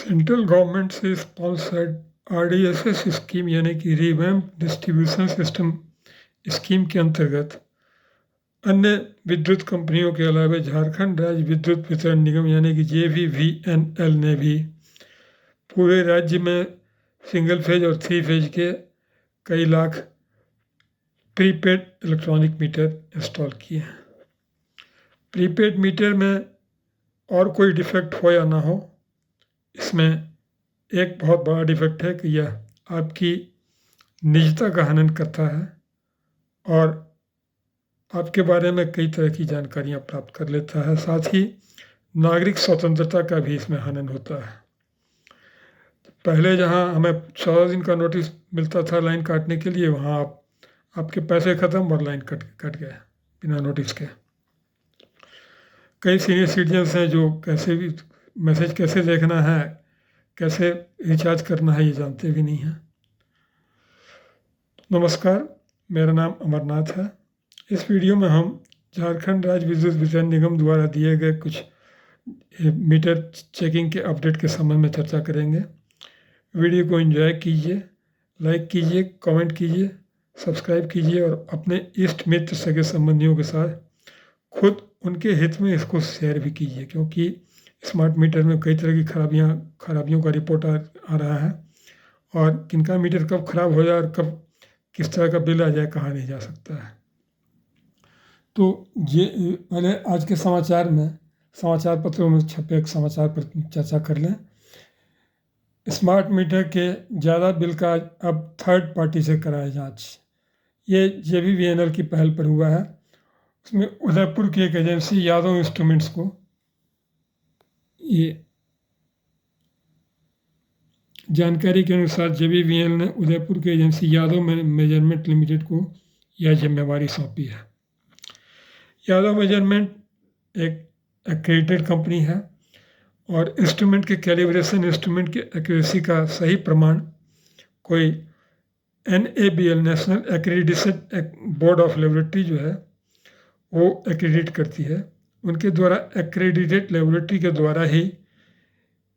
Central government से sponsored RDSS scheme यानी कि रिवैम्प डिस्ट्रीब्यूशन सिस्टम स्कीम के अंतर्गत अन्य विद्युत कंपनियों के अलावा झारखंड राज्य विद्युत वितरण निगम यानी कि JVVNL ने भी पूरे राज्य में सिंगल फेज और 3 फेज के कई lakh prepaid electronic meter install किए हैं। प्रीपेड मीटर में और कोई डिफेक्ट हो या ना हो, इसमें एक बहुत बड़ा डिफेक्ट है कि यह आपकी निजता का हनन करता है और आपके बारे में कई तरह की जानकारियां प्राप्त कर लेता है। साथ ही नागरिक स्वतंत्रता का भी इसमें हनन होता है। पहले जहां हमें 14 दिन का नोटिस मिलता था लाइन काटने के लिए, वहां आपके पैसे ख़त्म और लाइन कट गए बिना नोटिस के। कई सीनियर सिटीजन्स हैं जो कैसे भी मैसेज कैसे देखना है, कैसे रिचार्ज करना है, ये जानते भी नहीं हैं। नमस्कार, मेरा नाम अमरनाथ है। इस वीडियो में हम झारखंड राज्य विद्युत वितरण निगम द्वारा दिए गए कुछ मीटर चेकिंग के अपडेट के संबंध में चर्चा करेंगे। वीडियो को एंजॉय कीजिए, लाइक कीजिए, कमेंट कीजिए, सब्सक्राइब कीजिए और अपने इष्ट मित्र सगे संबंधियों के साथ खुद उनके हित में इसको शेयर भी कीजिए, क्योंकि स्मार्ट मीटर में कई तरह की खराबियों का रिपोर्ट आ रहा है और किनका मीटर कब खराब हो जाए और कब किस तरह का बिल आ जाए कहा नहीं जा सकता है। तो ये पहले आज के समाचार पत्रों में छपे एक समाचार पर चर्चा कर लें। स्मार्ट मीटर के ज़्यादा बिल का अब थर्ड पार्टी से कराए जांच। ये JVVNL की पहल पर हुआ है। उसमें उदयपुर की एक एजेंसी यादव इंस्ट्रूमेंट्स को ये जानकारी के अनुसार JVVNL ने उदयपुर की एजेंसी यादव मेजरमेंट लिमिटेड को यह जिम्मेवारी सौंपी है। यादव मेजरमेंट एक एक्रेडिटेड कंपनी है और इंस्ट्रूमेंट के कैलिब्रेशन, इंस्ट्रूमेंट के एक्यूरेसी का सही प्रमाण कोई NABL national accreditation board of laboratory जो है वो एक्रेडिट करती है। उनके द्वारा एक्रेडिटेड लेबोरेटरी के द्वारा ही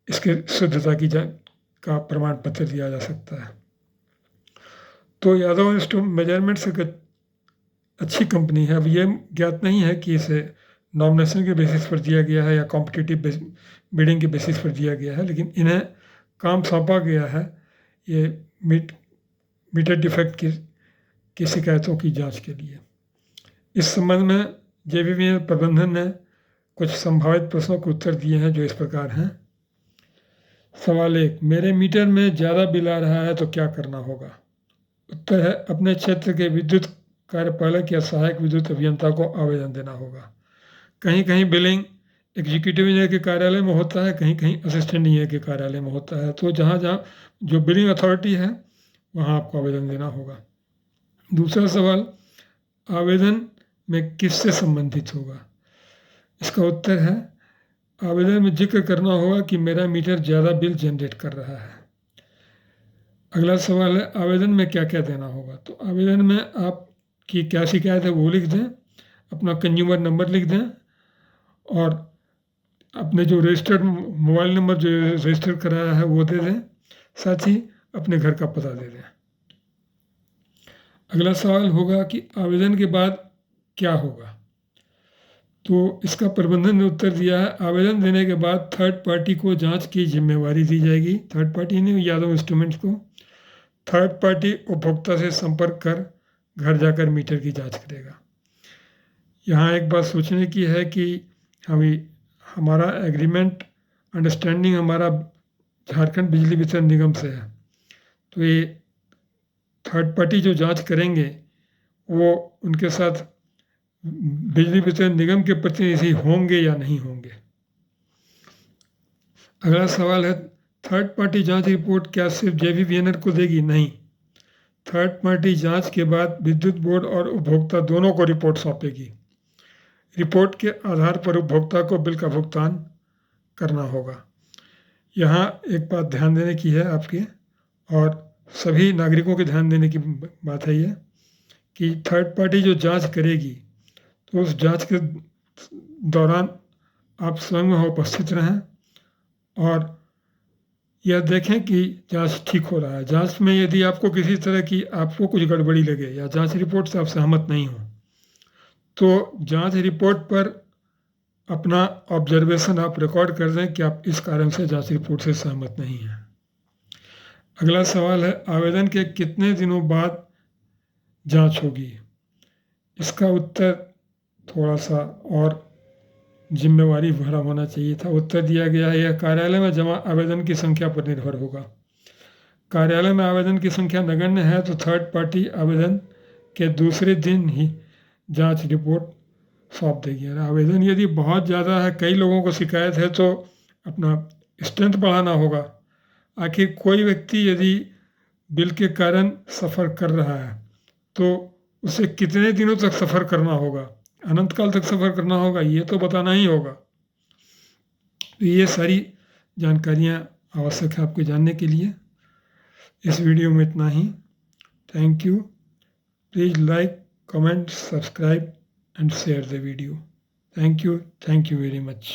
इसके शुद्धता का प्रमाण पत्र दिया जा सकता है। तो यादव इंस्ट्रूमेंट मेजरमेंट से अच्छी कंपनी है। अब ये ज्ञात नहीं है कि इसे नॉमिनेशन के बेसिस पर दिया गया है या कॉम्पिटिटिव बिडिंग के बेसिस पर दिया गया है, लेकिन इन्हें काम सौंपा गया है ये मीटर डिफेक्ट की शिकायतों की जांच के लिए। इस संबंध में JVVNL प्रबंधन ने कुछ संभावित प्रश्नों के उत्तर दिए हैं जो इस प्रकार हैं। सवाल 1, मेरे मीटर में ज़्यादा बिल आ रहा है तो क्या करना होगा? उत्तर है, अपने क्षेत्र के विद्युत कार्यपालक या सहायक विद्युत अभियंता को आवेदन देना होगा। कहीं कहीं बिलिंग एग्जीक्यूटिव इंजीनियर के कार्यालय में होता है, कहीं कहीं असिस्टेंट इंजीनियर के कार्यालय में होता है। तो जहाँ जहाँ जो बिलिंग अथॉरिटी है वहाँ आपको आवेदन देना होगा। दूसरा सवाल, आवेदन में किससे संबंधित होगा? इसका उत्तर है, आवेदन में जिक्र करना होगा कि मेरा मीटर ज़्यादा बिल जनरेट कर रहा है। अगला सवाल है, आवेदन में क्या क्या देना होगा? तो आवेदन में आपकी क्या शिकायत है वो लिख दें, अपना कंज्यूमर नंबर लिख दें और अपने जो रजिस्टर्ड मोबाइल नंबर जो रजिस्टर कराया है वो दे दें, साथ ही अपने घर का पता दे दें। अगला सवाल होगा कि आवेदन के बाद क्या होगा? तो इसका प्रबंधन ने उत्तर दिया है, आवेदन देने के बाद थर्ड पार्टी को जांच की जिम्मेवारी दी जाएगी। थर्ड पार्टी ने यादव इंस्ट्रूमेंट्स को थर्ड पार्टी उपभोक्ता से संपर्क कर घर जाकर मीटर की जांच करेगा। यहाँ एक बात सोचने की है कि हमारा एग्रीमेंट अंडरस्टैंडिंग हमारा झारखंड बिजली वितरण निगम से है, तो ये थर्ड पार्टी जो जांच करेंगे वो उनके साथ बिजली वितरण निगम के प्रतिनिधि होंगे या नहीं होंगे। अगला सवाल है, थर्ड पार्टी जांच रिपोर्ट क्या सिर्फ JVVNL को देगी? नहीं, थर्ड पार्टी जांच के बाद विद्युत बोर्ड और उपभोक्ता दोनों को रिपोर्ट सौंपेगी। रिपोर्ट के आधार पर उपभोक्ता को बिल का भुगतान करना होगा। यहाँ एक बात ध्यान देने की है आपके और सभी नागरिकों के ध्यान देने की बात है ये कि थर्ड पार्टी जो जांच करेगी तो उस जांच के दौरान आप स्वयं वहाँ उपस्थित रहें और या देखें कि जांच ठीक हो रहा है। जांच में यदि आपको किसी तरह की आपको कुछ गड़बड़ी लगे या जांच रिपोर्ट से आप सहमत नहीं हो, तो जांच रिपोर्ट पर अपना ऑब्जर्वेशन आप रिकॉर्ड कर दें कि आप इस कारण से जांच रिपोर्ट से सहमत नहीं हैं। अगला सवाल है, आवेदन के कितने दिनों बाद जांच होगी? इसका उत्तर थोड़ा सा और जिम्मेवारी भरा होना चाहिए था। उत्तर दिया गया है, यह कार्यालय में जमा आवेदन की संख्या पर निर्भर होगा। कार्यालय में आवेदन की संख्या नगण्य है तो थर्ड पार्टी आवेदन के दूसरे दिन ही जांच रिपोर्ट सौंप देगी। और आवेदन यदि बहुत ज़्यादा है, कई लोगों को शिकायत है, तो अपना स्ट्रेंथ बढ़ाना होगा। आखिर कोई व्यक्ति यदि बिल के कारण सफ़र कर रहा है तो उसे कितने दिनों तक सफ़र करना होगा, अनंत काल तक सफ़र करना होगा, ये तो बताना ही होगा। तो ये सारी जानकारियाँ आवश्यक है आपको जानने के लिए। इस वीडियो में इतना ही। Thank you. Please like, comment, subscribe and share the video. Thank you very much.